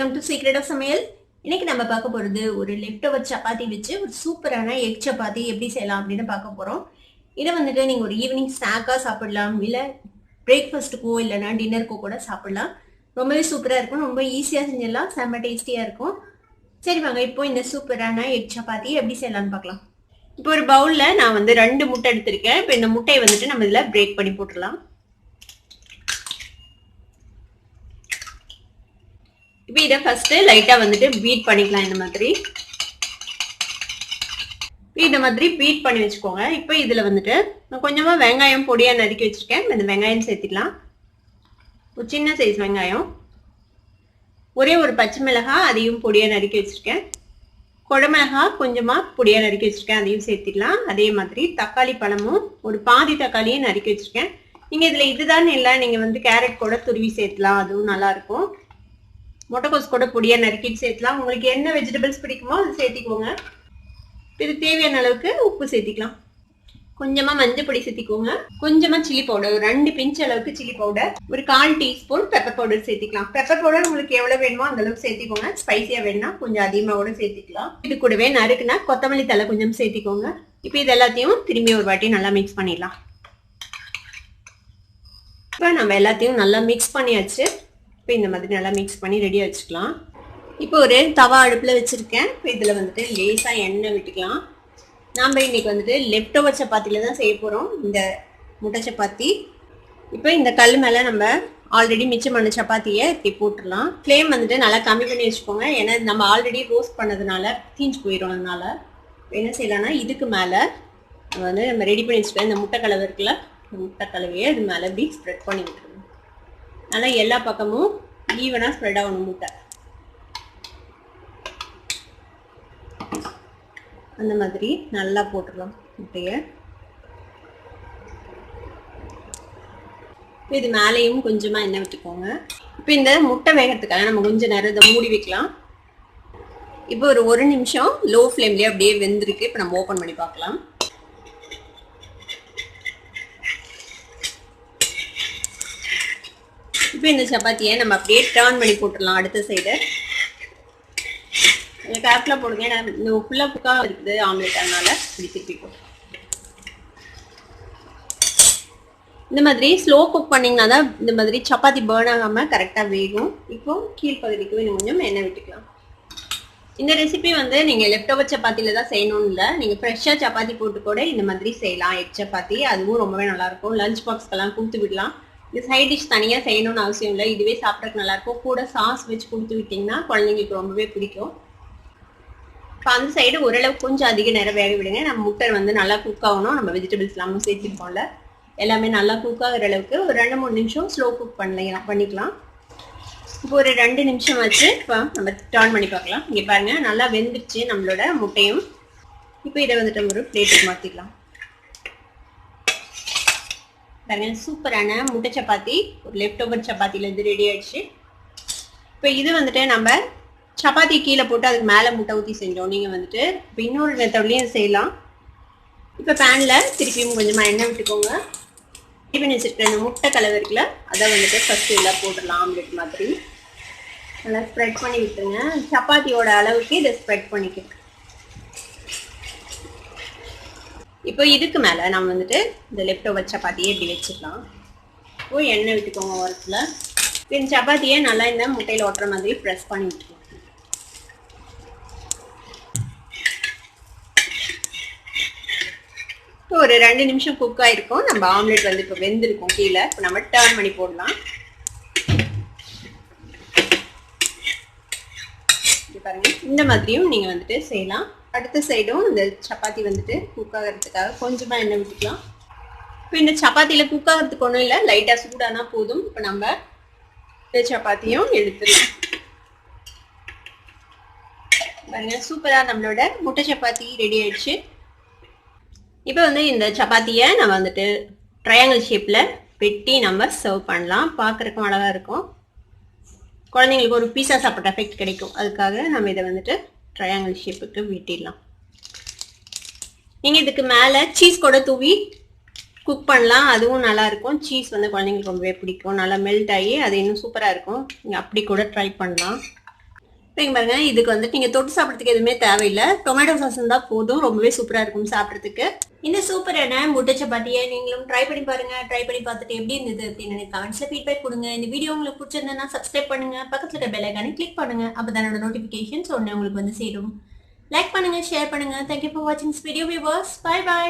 Welcome to secret of சமையல். இன்னைக்கு நம்ம பார்க்க போறது ஒரு லெஃப்ட் ஓவர் சப்பாத்தி வச்சு ஒரு சூப்பரான எக் சப்பாத்தி எப்படி செய்யலாம் அப்படின்னு பார்க்க போறோம். இதை வந்துட்டு நீங்க ஒரு ஈவினிங் ஸ்நாக்கா சாப்பிடலாம், இல்ல பிரேக்ஃபாஸ்ட்டுக்கோ இல்லைன்னா டின்னருக்கோ கூட சாப்பிடலாம். ரொம்பவே சூப்பரா இருக்கும், ரொம்ப ஈஸியா செஞ்சிடலாம், செம்ம டேஸ்டியா இருக்கும். சரி வாங்க இப்போ இந்த சூப்பரான எக் சப்பாத்தி எப்படி செய்யலாம்னு பார்க்கலாம். இப்போ ஒரு பவுல்ல நான் வந்து 2 முட்டை எடுத்திருக்கேன். இப்போ இந்த முட்டையை வந்துட்டு நம்ம இதுல பிரேக் பண்ணி போட்டுடலாம். இப்போ இதை ஃபர்ஸ்ட் லைட்டா வந்துட்டு பீட் பண்ணிக்கலாம். இந்த மாதிரி பீட் பண்ணி வச்சுக்கோங்க. இப்போ இதுல வந்துட்டு நான் கொஞ்சமா வெங்காயம் பொடியா நறுக்கி வச்சிருக்கேன். இந்த வெங்காயம் சேர்த்துக்கலாம். ஒரு சின்ன சைஸ் வெங்காயம், ஒரே ஒரு பச்சை மிளகாய் அதையும் பொடியா நறுக்கி வச்சிருக்கேன். குடமிளகாய் கொஞ்சமா பொடியா நறுக்கி வச்சிருக்கேன், அதையும் சேர்த்துக்கலாம். அதே மாதிரி தக்காளி பழமும் ஒரு பாதி தக்காளியும் நறுக்கி வச்சிருக்கேன். நீங்க இதுல இதுதான் இல்லை, நீங்க வந்து கேரட் கூட துருவி சேர்த்துலாம், அதுவும் நல்லா இருக்கும். முட்டைக்கோஸ் கூட பொடியா நறுக்கிட்டு சேர்த்துலாம். உங்களுக்கு என்ன வெஜிடபிள்ஸ் பிடிக்குமோ அது சேர்த்திக்கோங்க. இது தேவையான அளவுக்கு உப்பு சேர்த்திக்கலாம். கொஞ்சமா மஞ்சள் பொடி சேர்த்திக்கோங்க. கொஞ்சமா சில்லி பவுடர், 2 பிஞ்ச் அளவுக்கு சில்லி பவுடர், ஒரு 1/4 டீஸ்பூன் பெப்பர் பவுடர் சேர்த்திக்கலாம். பெப்பர் பவுடர் உங்களுக்கு எவ்வளவு வேணுமோ அந்த அளவுக்கு சேர்த்திக்கோங்க. ஸ்பைசியா வேணும்னா கொஞ்சம் அதிகமா கூட சேர்த்திக்கலாம். இது கூடவே நறுக்குனா கொத்தமல்லி தலை கொஞ்சம் சேர்த்திக்கோங்க. இப்போ இது எல்லாத்தையும் திரும்பி ஒரு வாட்டி நல்லா மிக்ஸ் பண்ணிடலாம். இப்போ நம்ம எல்லாத்தையும் நல்லா மிக்ஸ் பண்ணியாச்சு. இப்போ இந்த மாதிரி நல்லா மிக்ஸ் பண்ணி ரெடியாக வச்சுக்கலாம். இப்போ ஒரு தவா அடுப்பில் வச்சுருக்கேன். இப்போ இதில் வந்துட்டு லேசாக எண்ணெய் விட்டுக்கலாம். நாம் இன்னைக்கு வந்துட்டு லெஃப்ட் ஓவர் சப்பாத்தியில் தான் செய்ய போகிறோம் இந்த முட்டை சப்பாத்தி. இப்போ இந்த கல் மேலே நம்ம ஆல்ரெடி மிச்சம் பண்ண சப்பாத்தியை இப்படி போட்டுடலாம். ஃப்ளேம் வந்துட்டு நல்லா கம்மி பண்ணி வச்சுக்கோங்க, ஏன்னா நம்ம ஆல்ரெடி ரோஸ்ட் பண்ணதுனால தீஞ்சு போயிடும். அதனால என்ன செய்யலாம்னா இதுக்கு மேலே வந்து நம்ம ரெடி பண்ணி வச்சுக்கலாம். இந்த முட்டை கலவை இருக்குல்ல, முட்டை கலவையை இது மேலே இப்படி ஸ்ப்ரெட் பண்ணி விட்டுருவோம். நல்லா எல்லா பக்கமும் ஈவனா ஸ்ப்ரெட் ஆகணும் முட்டை. அந்த மாதிரி நல்லா போட்டுடலாம் முட்டையை. இது மேலேயும் கொஞ்சமா எண்ணெய் விட்டுக்கோங்க. இப்போ இந்த முட்டை வேகிறதுக்காக நம்ம கொஞ்சம் நேரம் இதை மூடி வைக்கலாம். இப்போ ஒரு 1 நிமிஷம் லோ ஃப்ளேம்லேயே அப்படியே வெந்திருக்கு. இப்போ நம்ம ஓப்பன் பண்ணி பார்க்கலாம். இப்போ இந்த சப்பாத்தியை நம்ம அப்படியே டர்ன் பண்ணி போட்டுடலாம் அடுத்த சைடு. கொஞ்சம் கேர்ஃபுல்லாக போடுங்க, ஏன்னா இந்த ஃபுல்லாக புக்காக இருக்குது ஆம்லெட், அதனால இப்படி திருப்பி போட்டு இந்த மாதிரி ஸ்லோ குக் பண்ணிங்கன்னா தான் இந்த மாதிரி சப்பாத்தி பேர்ன் ஆகாமல் கரெக்டாக வேகும். இப்போ கீழ்ப்பகுதிக்கு இன்னும் கொஞ்சம் எண்ணெய் விட்டுக்கலாம். இந்த ரெசிபி வந்து நீங்கள் லெஃப்ட் ஓவர் சப்பாத்தியில் தான் செய்யணும்னு இல்லை, நீங்கள் ஃப்ரெஷ்ஷாக சப்பாத்தி போட்டு கூட இந்த மாதிரி செய்யலாம் எக் சப்பாத்தி. அதுவும் ரொம்பவே நல்லாயிருக்கும். லஞ்ச் பாக்ஸ்க்கெல்லாம் கொடுத்து விடலாம். இது சைட் டிஷ் தனியாக செய்யணும்னு அவசியம் இல்லை, இதுவே சாப்பிட்றதுக்கு நல்லாயிருக்கும். கூட சாஸ் வச்சு கொடுத்து விட்டிங்கன்னா குழந்தைங்களுக்கு ரொம்பவே பிடிக்கும். இப்போ அந்த சைடு ஓரளவுக்கு கொஞ்சம் அதிக நேரம் வேக விடுங்க. நம்ம முட்டை வந்து நல்லா குக் ஆகணும். நம்ம வெஜிடபிள்ஸ் எல்லாமே சேர்த்துருக்கோம்ல, எல்லாமே நல்லா குக் ஆகிற அளவுக்கு ஒரு 2-3 நிமிஷம் ஸ்லோ குக் பண்ணிக்கலாம். இப்போ ஒரு 2 நிமிஷம் ஆச்சு. இப்போ நம்ம டர்ன் பண்ணி பார்க்கலாம். இங்கே பாருங்கள், நல்லா வெந்துடுச்சு நம்மளோட முட்டையும். இப்போ இதை வந்துட்டு ஒரு பிளேட்டுக்கு மாற்றிக்கலாம். பாருங்க, சூப்பரான முட்டை சப்பாத்தி ஒரு லெஃப்ட் ஓவர் சப்பாத்திலேருந்து ரெடி ஆயிடுச்சு. இப்போ இது வந்துட்டு நம்ம சப்பாத்தி கீழே போட்டு அதுக்கு மேலே முட்டை ஊற்றி செஞ்சோம். நீங்கள் வந்துட்டு இப்போ இன்னொரு மெத்தட்லேயும் செய்யலாம். இப்போ பேனில் திருப்பியும் கொஞ்சமாக எண்ணெய் விட்டுக்கோங்க. ரெடி பண்ணி வச்சுருக்க இந்த முட்டை கலவை இருக்குல்ல, அதை வந்துட்டு ஃபஸ்ட்டு இதில் போட்டுடலாம். ஆம்லெட் மாதிரி நல்லா ஸ்ப்ரெட் பண்ணி விட்டுருங்க. சப்பாத்தியோட அளவுக்கு இதை ஸ்ப்ரெட் பண்ணிக்கோங்க. இப்போ இதுக்கு மேலே நம்ம வந்துட்டு இந்த லெஃப்ட் ஓவர் சப்பாத்தியை இப்படி வச்சுக்கலாம். இப்போ எண்ணெய் விட்டுக்கோங்க ஓரத்தில். இந்த சப்பாத்தியை நல்லா இந்த முட்டையில் ஒட்டுற மாதிரி ப்ரெஸ் பண்ணி விட்டுக்கோங்க. இப்போ ஒரு 2 நிமிஷம் குக் ஆகிருக்கும். நம்ம ஆம்லெட் வந்து இப்போ வெந்திருக்கும் கீழே. இப்போ நம்ம டர்ன் பண்ணி போடலாம். பாருங்க, இந்த மாதிரியும் நீங்கள் வந்துட்டு செய்யலாம். அடுத்த சைடும் இந்த சப்பாத்தி வந்துட்டு குக் ஆகிறதுக்காக கொஞ்சமாக எண்ணெய் விட்டுக்கலாம். இப்போ இந்த சப்பாத்தியில் குக் ஆகிறதுக்கு ஒன்றும் இல்லை, லைட்டாக சூடானா போதும். இப்போ நம்ம இந்த சப்பாத்தியும் எடுத்துடலாம். பாருங்க, சூப்பராக நம்மளோட முட்டை சப்பாத்தி ரெடி ஆயிடுச்சு. இப்போ வந்து இந்த சப்பாத்தியை நம்ம வந்துட்டு ட்ரையாங்கிள் ஷேப்பில் வெட்டி நம்ம சர்வ் பண்ணலாம். பார்க்குறக்கும் அழகாக இருக்கும். குழந்தைங்களுக்கு ஒரு பீஸா சாப்பிட்ற எஃபெக்ட் கிடைக்கும். அதுக்காக நம்ம இதை வந்துட்டு ட்ரையாங்கிள் ஷேப்புக்கு வெட்டிடலாம். நீங்கள் இதுக்கு மேலே சீஸ் கூட தூவி குக் பண்ணலாம், அதுவும் நல்லாயிருக்கும். சீஸ் வந்து குழந்தைங்களுக்கு ரொம்பவே பிடிக்கும். நல்லா மெல்ட் ஆகி அது இன்னும் சூப்பராக இருக்கும். நீங்கள் அப்படி கூட ட்ரை பண்ணலாம். இங்க பாருங்க, இதுக்கு வந்துட்டு நீங்க தொட்டு சாப்பிட்றதுக்கு எதுவுமே தேவையில்லை. டொமேட்டோ சாஸ் இருந்தா போதும். ரொம்பவே சூப்பரா இருக்கும் சாப்பிட்றதுக்கு. இந்த சூப்பரான முட்டை சப்பாத்தியை நீங்களும் ட்ரை பண்ணி பாருங்க. ட்ரை பண்ணி பார்த்துட்டு எப்படி இருந்தது அப்படின்னு எனக்கு கமெண்ட்ஸ்ல ஃபீட்பேக் கொடுங்க. இந்த வீடியோ உங்களுக்கு பிடிச்சிருந்தா சப்ஸ்கிரைப் பண்ணுங்க, பக்கத்துல இருக்க பெல் ஐகானை கிளிக் பண்ணுங்க. அப்பதான் என்னோட நோட்டிபிகேஷன்ஸ் உடனே உங்களுக்கு வந்து சேரும். லைக் பண்ணுங்க, ஷேர் பண்ணுங்க. தேங்க்யூ ஃபார் வாட்சிங் this video viewers. Bye by.